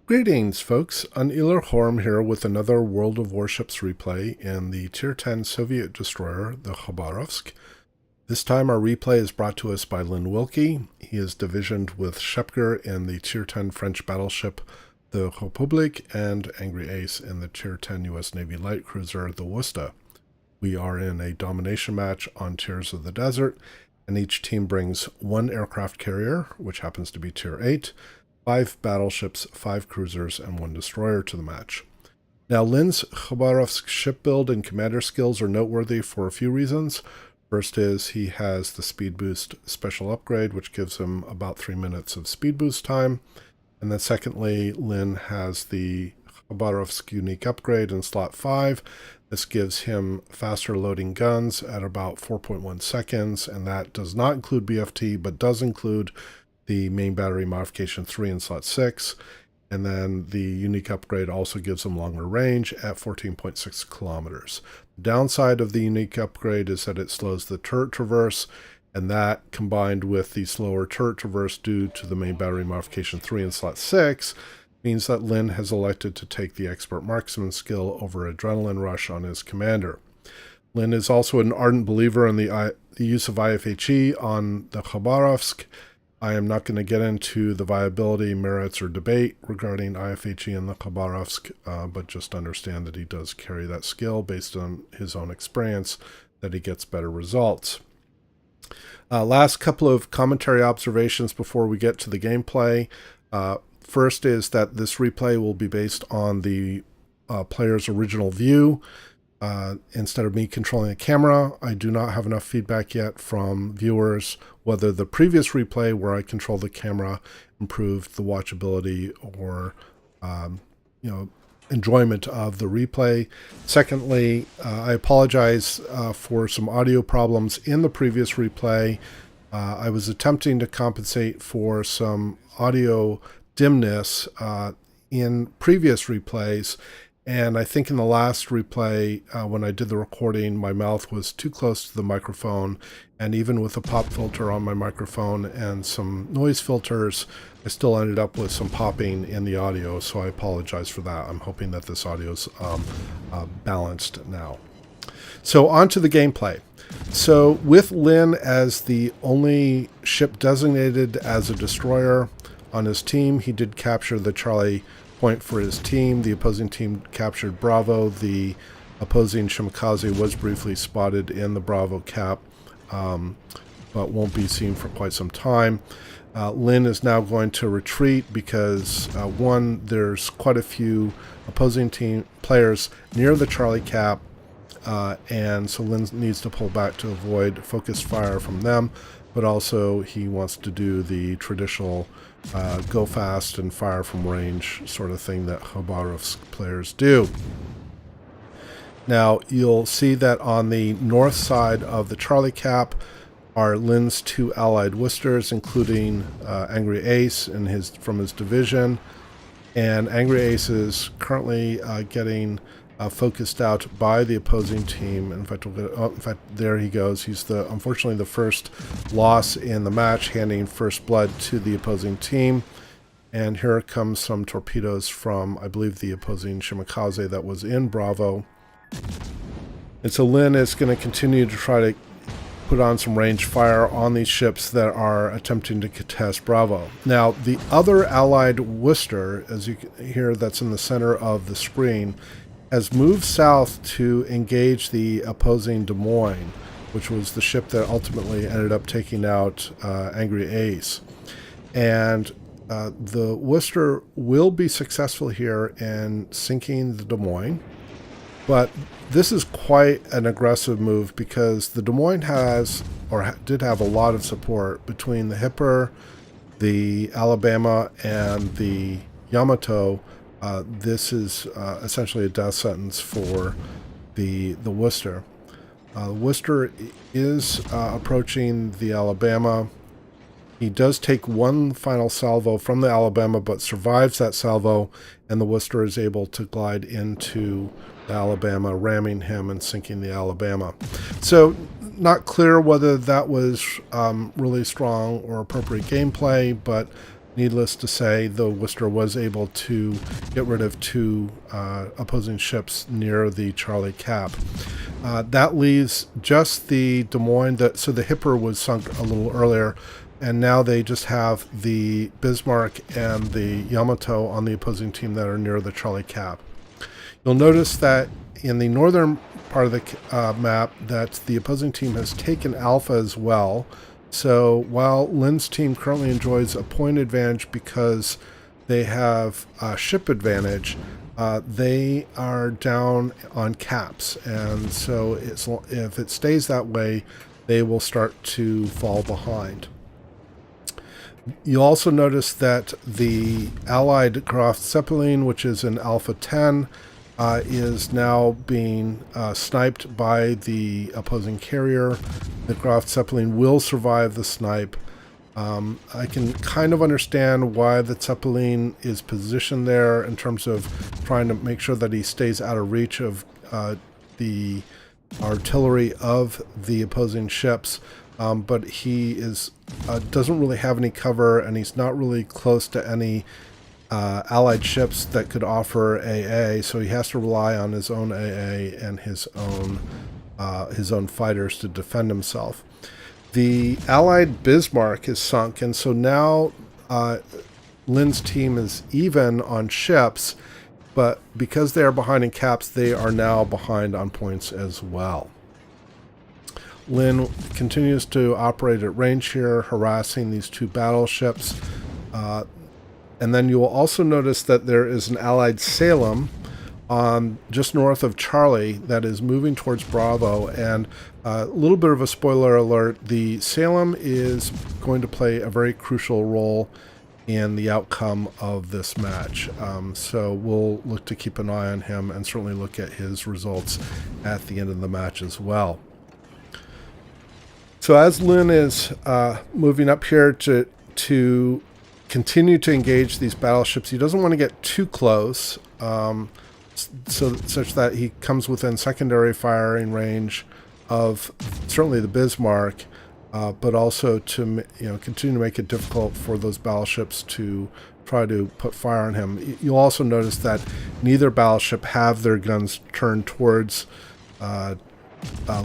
Greetings, folks. Uneeler Horm here with another World of Warships replay in the Tier 10 Soviet destroyer, the Khabarovsk. This time our replay is brought to us by Lynn Wilkie. He is divisioned with Schepker in the Tier 10 French battleship, the Republique, and Angry Ace in the Tier 10 U.S. Navy light cruiser, the Worcester. We are in a domination match on Tiers of the Desert, and each team brings one aircraft carrier, which happens to be Tier 8, 5 battleships, 5 cruisers, and 1 destroyer to the match. Now, Lynn's Khabarovsk ship build and commander skills are noteworthy for a few reasons. First is he has the speed boost special upgrade, which gives him about 3 minutes of speed boost time. And then secondly, Lynn has the Khabarovsk unique upgrade in slot 5. This gives him faster loading guns at about 4.1 seconds, and that does not include BFT, but does include the main battery modification 3 in slot 6, and then the unique upgrade also gives them longer range at 14.6 kilometers. The downside of the unique upgrade is that it slows the turret traverse, and that combined with the slower turret traverse due to the main battery modification 3 in slot 6 means that Lynn has elected to take the expert marksman skill over adrenaline rush on his commander. Lynn is also an ardent believer in the use of IFHE on the Khabarovsk. I am not going to get into the viability, merits, or debate regarding IFHE and the Khabarovsk, but just understand that he does carry that skill based on his own experience, that he gets better results. Last couple of commentary observations before we get to the gameplay. First is that this replay will be based on the player's original view. Instead of me controlling a camera, I do not have enough feedback yet from viewers whether the previous replay where I controlled the camera improved the watchability or enjoyment of the replay. Secondly, I apologize for some audio problems in the previous replay. I was attempting to compensate for some audio dimness in previous replays. And I think in the last replay, when I did the recording, my mouth was too close to the microphone. And even with a pop filter on my microphone and some noise filters, I still ended up with some popping in the audio. So I apologize for that. I'm hoping that this audio is balanced now. So on to the gameplay. So with Lynn as the only ship designated as a destroyer on his team, he did capture the Charlie point for his team. The opposing team captured Bravo. The opposing Shimikaze was briefly spotted in the Bravo cap, but won't be seen for quite some time. Lynn is now going to retreat because, one, there's quite a few opposing team players near the Charlie cap, and so Lynn needs to pull back to avoid focused fire from them, but also he wants to do the traditional go fast and fire from range sort of thing that Khabarovsk players do. Now you'll see that on the north side of the Charlie cap are Lynn's 2 allied Worcesters, including Angry Ace from his division, and Angry Ace is currently getting focused out by the opposing team. In fact, there he goes. He's unfortunately the first loss in the match, handing first blood to the opposing team. And here comes some torpedoes from, I believe, the opposing Shimikaze that was in Bravo. And so Lynn is going to continue to try to put on some range fire on these ships that are attempting to contest Bravo. Now, the other allied Worcester, as you can hear, that's in the center of the screen, has moved south to engage the opposing Des Moines, which was the ship that ultimately ended up taking out Angry Ace. And the Worcester will be successful here in sinking the Des Moines, but this is quite an aggressive move because the Des Moines did have a lot of support between the Hipper, the Alabama, and the Yamato. This is essentially a death sentence for the Worcester. Worcester is approaching the Alabama. He does take one final salvo from the Alabama, but survives that salvo, and the Worcester is able to glide into the Alabama, ramming him and sinking the Alabama. So not clear whether that was really strong or appropriate gameplay, but Needless to say, the Worcester was able to get rid of 2 opposing ships near the Charlie Cap. That leaves just the Des Moines, so the Hipper was sunk a little earlier, and now they just have the Bismarck and the Yamato on the opposing team that are near the Charlie Cap. You'll notice that in the northern part of the map that the opposing team has taken Alpha as well. So while Lin's team currently enjoys a point advantage because they have a ship advantage, they are down on caps, and so if it stays that way, they will start to fall behind. You'll also notice that the Allied Graf Zeppelin, which is in Alpha 10, is now being sniped by the opposing carrier. The Graf Zeppelin will survive the snipe. I can kind of understand why the Zeppelin is positioned there in terms of trying to make sure that he stays out of reach of the artillery of the opposing ships. But he doesn't really have any cover, and he's not really close to any Allied ships that could offer AA, so he has to rely on his own AA and his own fighters to defend himself. The Allied Bismarck is sunk, and so now Lin's team is even on ships, but because they are behind in caps, they are now behind on points as well. Lin continues to operate at range here, harassing these 2 battleships. And then you will also notice that there is an Allied Salem just north of Charlie that is moving towards Bravo. And a little bit of a spoiler alert, the Salem is going to play a very crucial role in the outcome of this match. So we'll look to keep an eye on him and certainly look at his results at the end of the match as well. So as Lin is moving up here to continue to engage these battleships, he doesn't want to get too close, such that he comes within secondary firing range of certainly the Bismarck, but also to continue to make it difficult for those battleships to try to put fire on him. You'll also notice that neither battleship have their guns turned towards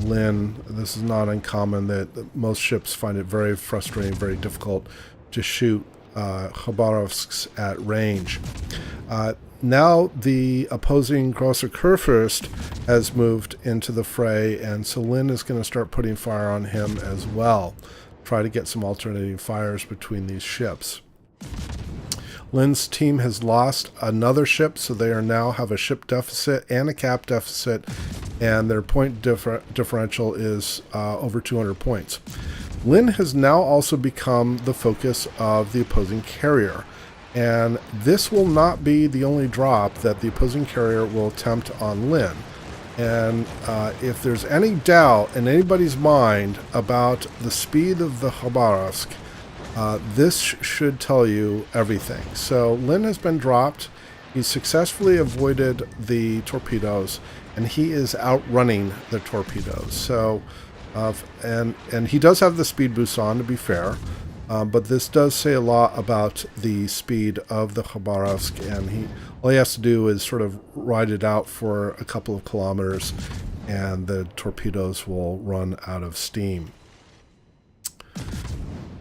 Lin. This is not uncommon that most ships find it very frustrating, very difficult to shoot Khabarovsks at range. Now the opposing Großer Kurfürst has moved into the fray, and so Lin is going to start putting fire on him as well. Try to get some alternating fires between these ships. Lin's team has lost another ship, so they now have a ship deficit and a cap deficit, and their point differential is over 200 points. Lin has now also become the focus of the opposing carrier, and this will not be the only drop that the opposing carrier will attempt on Lin. And if there's any doubt in anybody's mind about the speed of the Khabarovsk, this should tell you everything. So Lin has been dropped. He's successfully avoided the torpedoes, and he is outrunning the torpedoes. So and he does have the speed boost on, to be fair, but this does say a lot about the speed of the Khabarovsk, and all he has to do is sort of ride it out for a couple of kilometers, and the torpedoes will run out of steam.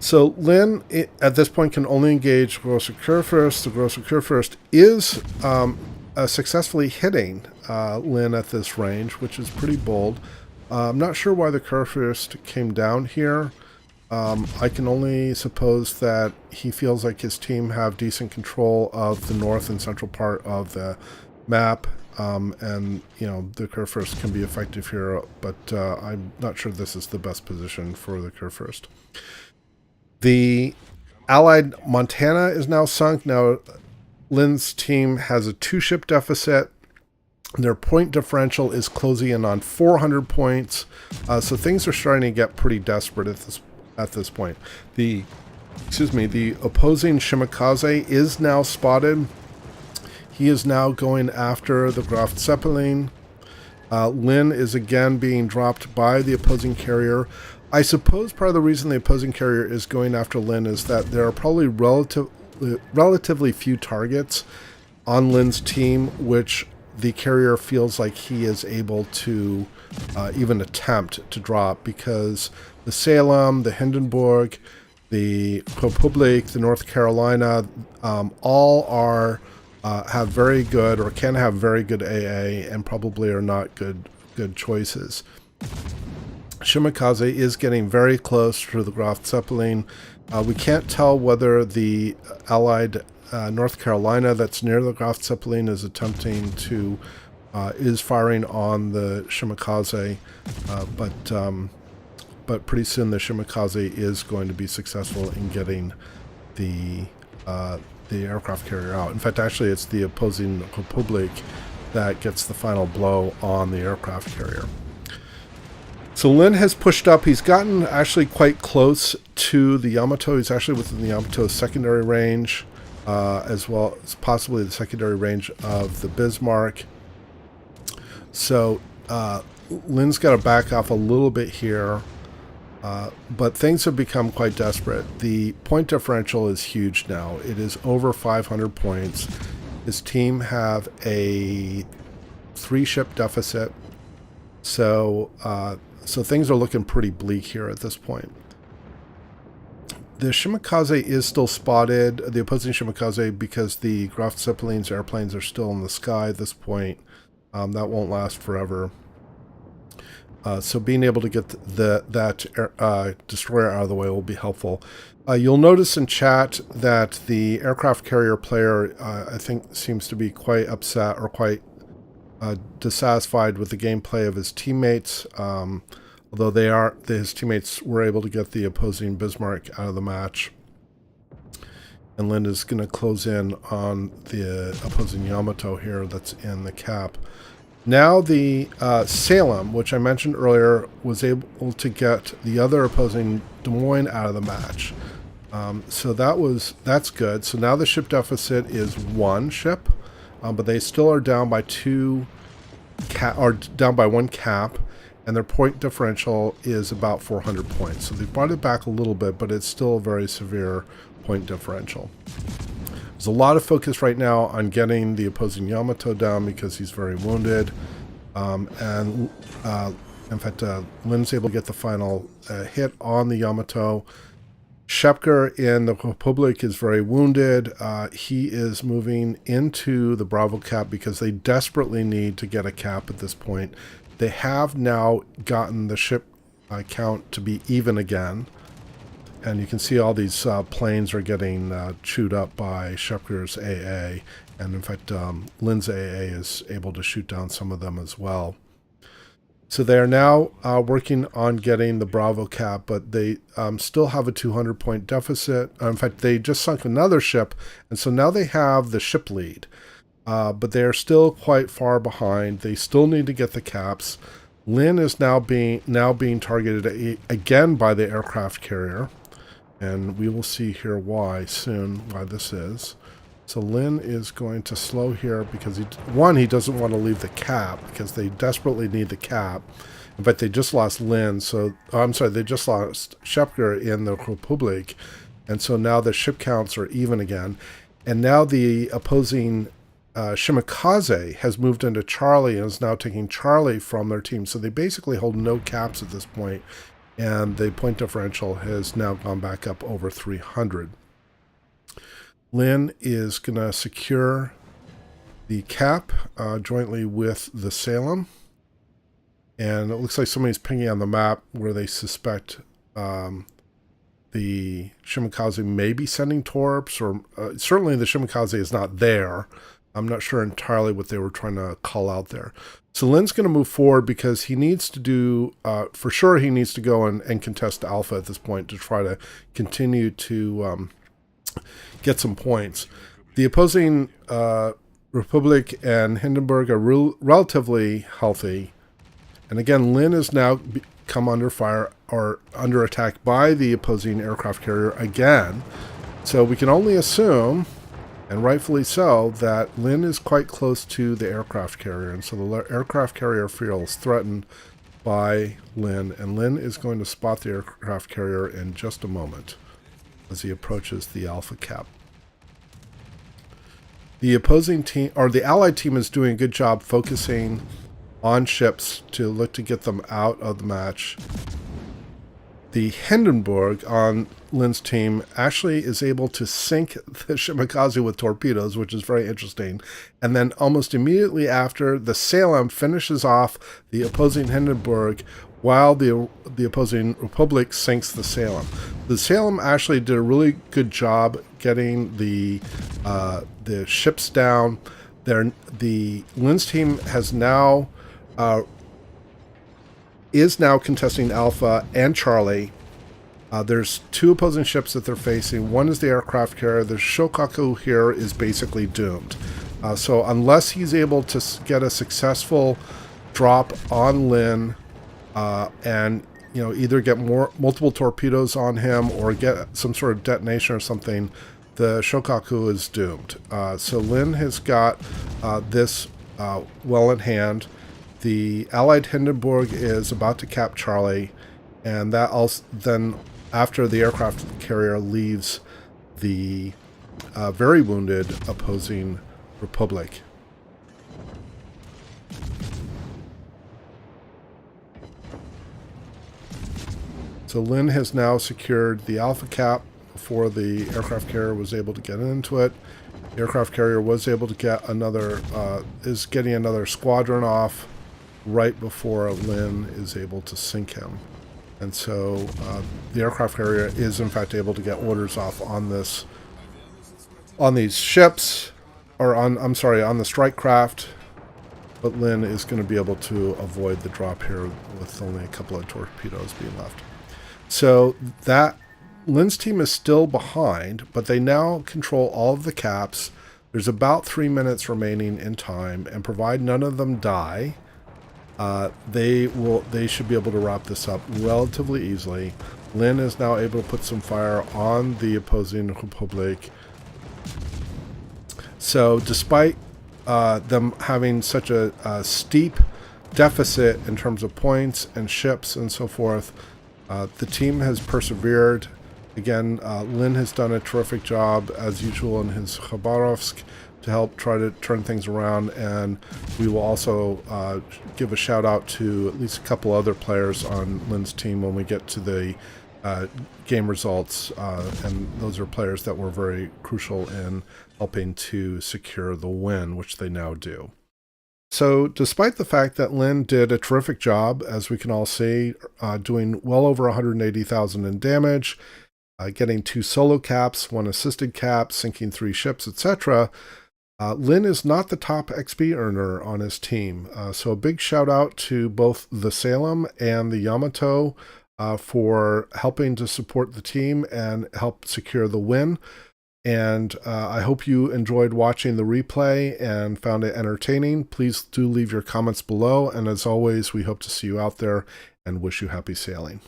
So Lin, at this point, can only engage Großer Kurfürst. The Großer Kurfürst is successfully hitting Lin at this range, which is pretty bold. I'm not sure why the Kurfürst came down here. I can only suppose that he feels like his team have decent control of the north and central part of the map, and the Kurfürst can be effective here, but I'm not sure this is the best position for the Kurfürst. The Allied Montana is now sunk. Now Lin's team has a 2-ship deficit. Their point differential is closing in on 400 points, so things are starting to get pretty desperate at this point. The opposing Shimakaze is now spotted. He is now going after the Graf Zeppelin. Lin is again being dropped by the opposing carrier. I suppose part of the reason the opposing carrier is going after Lin is that there are probably relatively few targets on Lin's team, which the carrier feels like he is able to even attempt to drop, because the Salem, the Hindenburg, the Republique, the North Carolina, all are have very good, or can have very good AA, and probably are not good choices. Shimakaze is getting very close to the Graf Zeppelin. We can't tell whether the Allied North Carolina that's near the Graf Zeppelin is attempting to is firing on the Shimakaze, but pretty soon the Shimakaze is going to be successful in getting the aircraft carrier out. In fact, actually, it's the opposing Republique that gets the final blow on the aircraft carrier. So Lin has pushed up. He's gotten actually quite close to the Yamato. He's actually within the Yamato's secondary range, as well as possibly the secondary range of the Bismarck. So Lin's got to back off a little bit here, but things have become quite desperate. The point differential is huge now. It is over 500 points. His team have a 3-ship deficit, so things are looking pretty bleak here at this point. The Shimakaze is still spotted, the opposing Shimakaze, because the Graf Zeppelin's airplanes are still in the sky at this point. That won't last forever. So being able to get that destroyer out of the way will be helpful. You'll notice in chat that the aircraft carrier player, I think, seems to be quite upset or quite dissatisfied with the gameplay of his teammates, although his teammates were able to get the opposing Bismarck out of the match. And Lin is going to close in on the opposing Yamato here that's in the cap. Now the Salem, which I mentioned earlier, was able to get the other opposing Des Moines out of the match. So that's good. So now the ship deficit is 1 ship, but they still are down by 1 cap, and their point differential is about 400 points. So they've brought it back a little bit, but it's still a very severe point differential. There's a lot of focus right now on getting the opposing Yamato down because he's very wounded. In fact, Lin's able to get the final hit on the Yamato. Schepker in the Republique is very wounded. He is moving into the Bravo cap because they desperately need to get a cap at this point. They have now gotten the ship count to be even again. And you can see all these planes are getting chewed up by Schepker's AA. And in fact, Lin's AA is able to shoot down some of them as well. So they are now working on getting the Bravo cap, but they still have a 200-point deficit. In fact, they just sunk another ship, and so now they have the ship lead. But they are still quite far behind. They still need to get the caps. Lin is now being targeted again by the aircraft carrier. And we will see here why this is. So Lin is going to slow here because he doesn't want to leave the cap because they desperately need the cap. In fact, they just lost Lin, they just lost Schepker in the Republique, and so now the ship counts are even again. And now the opposing Shimakaze has moved into Charlie and is now taking Charlie from their team. So they basically hold no caps at this point. And the point differential has now gone back up over 300. Lin is going to secure the cap jointly with the Salem. And it looks like somebody's pinging on the map where they suspect the Shimakaze may be sending torps, or certainly the Shimakaze is not there. I'm not sure entirely what they were trying to call out there. So Lin's going to move forward because he needs to do, for sure he needs to go and contest Alpha at this point to try to continue to get some points. The opposing Republic and Hindenburg are relatively healthy. And again, Lin has now come under fire or under attack by the opposing aircraft carrier again. So we can only assume, and rightfully so, that Lin is quite close to the aircraft carrier. And so the aircraft carrier feels threatened by Lin. And Lin is going to spot the aircraft carrier in just a moment as he approaches the Alpha cap. the opposing team, or the allied team, is doing a good job focusing on ships to look to get them out of the match. The Hindenburg on Lin's team actually is able to sink the Shimakaze with torpedoes, which is very interesting. And then almost immediately after, the Salem finishes off the opposing Hindenburg while the opposing Republic sinks the Salem. The Salem actually did a really good job getting the ships down. The Lin's team has now is now contesting Alpha and Charlie. There's two opposing ships that they're facing. One is the aircraft carrier. The Shokaku here is basically doomed. So unless he's able to get a successful drop on Lin, and either get multiple torpedoes on him or get some sort of detonation or something, the Shokaku is doomed. So Lin has got this well in hand. The Allied Hindenburg is about to cap Charlie, and that also then, after the aircraft carrier leaves the very wounded opposing Republic. So Lin has now secured the Alpha cap before the aircraft carrier was able to get into it. The aircraft carrier was able to get is getting another squadron off right before Lin is able to sink him. And so the aircraft carrier is in fact able to get orders off on these ships, or on the strike craft, but Lin is going to be able to avoid the drop here with only a couple of torpedoes being left. So that Lin's team is still behind, but they now control all of the caps. There's about 3 minutes remaining in time, and provide none of them die, they should be able to wrap this up relatively easily. Lin is now able to put some fire on the opposing Republic. So despite them having such a steep deficit in terms of points and ships and so forth, the team has persevered. Again, Lin has done a terrific job as usual in his Khabarovsk to help try to turn things around, and we will also give a shout out to at least a couple other players on Lin's team when we get to the game results, and those are players that were very crucial in helping to secure the win, which they now do. So despite the fact that Lin did a terrific job, as we can all see, doing well over 180,000 in damage, getting 2 solo caps, 1 assisted cap, sinking 3 ships, etc., Lin is not the top XP earner on his team. So a big shout out to both the Salem and the Yamato for helping to support the team and help secure the win. And I hope you enjoyed watching the replay and found it entertaining. Please do leave your comments below. And as always, we hope to see you out there and wish you happy sailing.